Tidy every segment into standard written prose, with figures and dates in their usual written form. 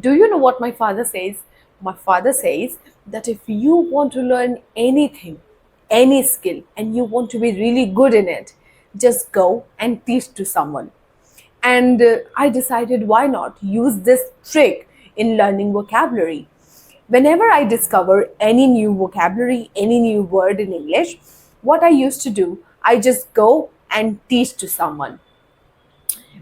Do you know what my father says? My father says that if you want to learn anything, any skill, and you want to be really good in it, just go and teach to someone. And I decided, why not use this trick in learning vocabulary? Whenever I discover any new vocabulary, any new word in English, what I used to do, I just go and teach to someone.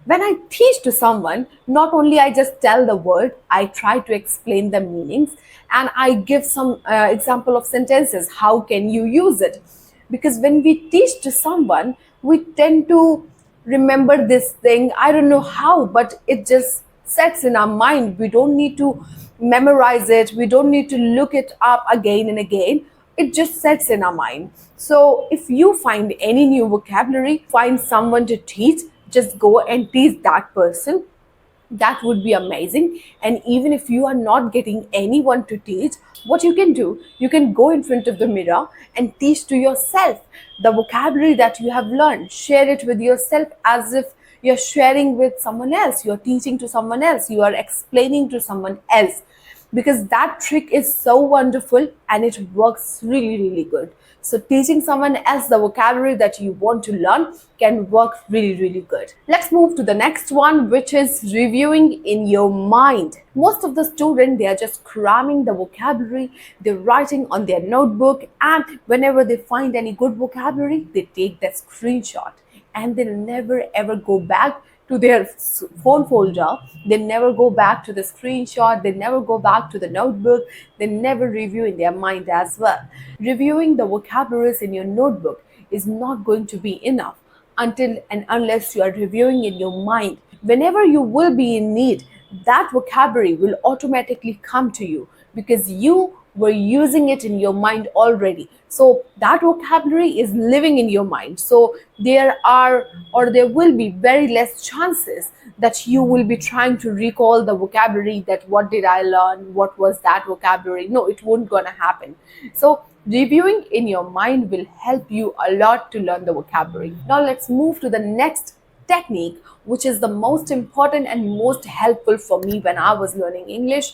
When I teach to someone, not only I just tell the word, I try to explain the meanings, and I give some example of sentences. How can you use it? Because when we teach to someone, we tend to remember this thing. I don't know how, but it just sets in our mind. We don't need to memorize it. We don't need to look it up again and again. It just sets in our mind. So if you find any new vocabulary, find someone to teach, just go and teach that person. That would be amazing. And even if you are not getting anyone to teach, what you can do, you can go in front of the mirror and teach to yourself the vocabulary that you have learned. Share it with yourself as if you're sharing with someone else, you're teaching to someone else, you are explaining to someone else, because that trick is so wonderful and it works really, really good. So teaching someone else the vocabulary that you want to learn can work really, really good. Let's move to the next one, which is reviewing in your mind. Most of the students, they are just cramming the vocabulary, they're writing on their notebook, and whenever they find any good vocabulary, they take that screenshot and they never ever go back to their phone folder. They never go back to the screenshot. They never go back to the notebook. They never review in their mind as well. Reviewing the vocabularies in your notebook is not going to be enough until and unless you are reviewing in your mind. Whenever you will be in need, that vocabulary will automatically come to you because you were using it in your mind already. So that vocabulary is living in your mind. So there are, or there will be very less chances that you will be trying to recall the vocabulary, that what did I learn, what was that vocabulary. No, it won't gonna happen. So reviewing in your mind will help you a lot to learn the vocabulary. Now let's move to the next technique, which is the most important and most helpful for me when I was learning English.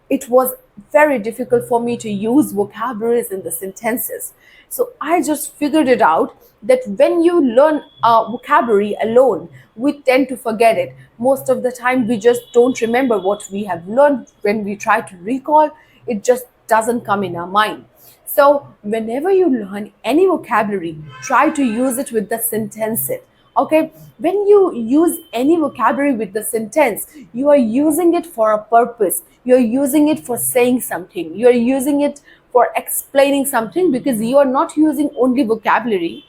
It was very difficult for me to use vocabularies in the sentences. So I just figured it out that when you learn a vocabulary alone, we tend to forget it. Most of the time, we just don't remember what we have learned. When we try to recall, it just doesn't come in our mind. So whenever you learn any vocabulary, try to use it with the sentences. Okay, when you use any vocabulary with the sentence, you are using it for a purpose. You're using it for saying something. You're using it for explaining something, because you are not using only vocabulary,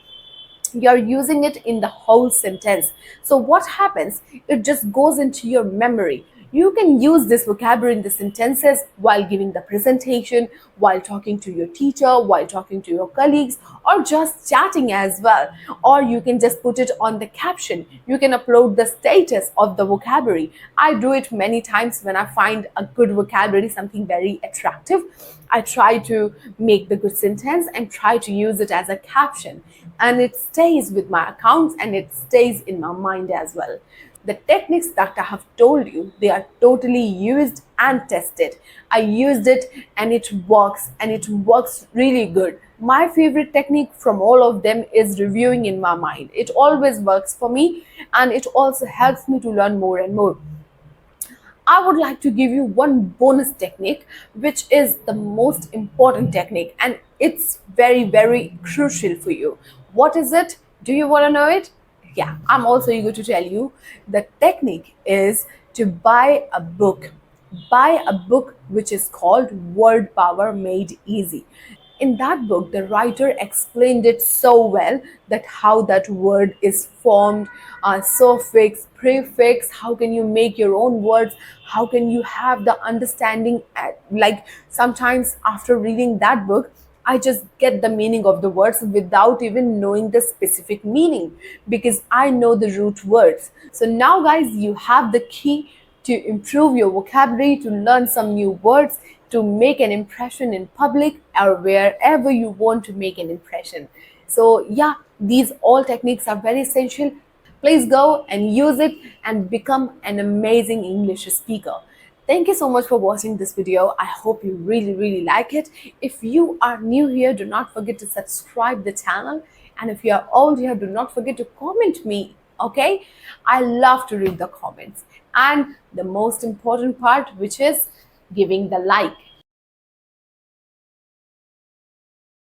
you're using it in the whole sentence. So what happens, it just goes into your memory. You can use this vocabulary in the sentences while giving the presentation, while talking to your teacher, while talking to your colleagues, or just chatting as well. Or you can just put it on the caption. You can upload the status of the vocabulary. I do it many times when I find a good vocabulary, something very attractive. I try to make the good sentence and try to use it as a caption, and it stays with my accounts and it stays in my mind as well. The techniques that I have told you, they are totally used and tested. I used it and it works really good. My favorite technique from all of them is reviewing in my mind. It always works for me, and it also helps me to learn more and more. I would like to give you one bonus technique, which is the most important technique, and it's very, very crucial for you. What is it? Do you want to know it? Yeah, I'm also eager to tell you. The technique is to buy a book. Buy a book which is called Word Power Made Easy. In that book, the writer explained it so well, that how that word is formed, suffix, prefix, how can you make your own words, how can you have the understanding. Like sometimes after reading that book, I just get the meaning of the words without even knowing the specific meaning, because I know the root words. So now guys, you have the key to improve your vocabulary, to learn some new words, to make an impression in public or wherever you want to make an impression. So yeah, these all techniques are very essential. Please go and use it and become an amazing English speaker. Thank you so much for watching this video. I hope you really like it. If you are new here, do not forget to subscribe the channel. And if you are old here, do not forget to comment me. Okay? I love to read the comments. And the most important part, which is giving the like.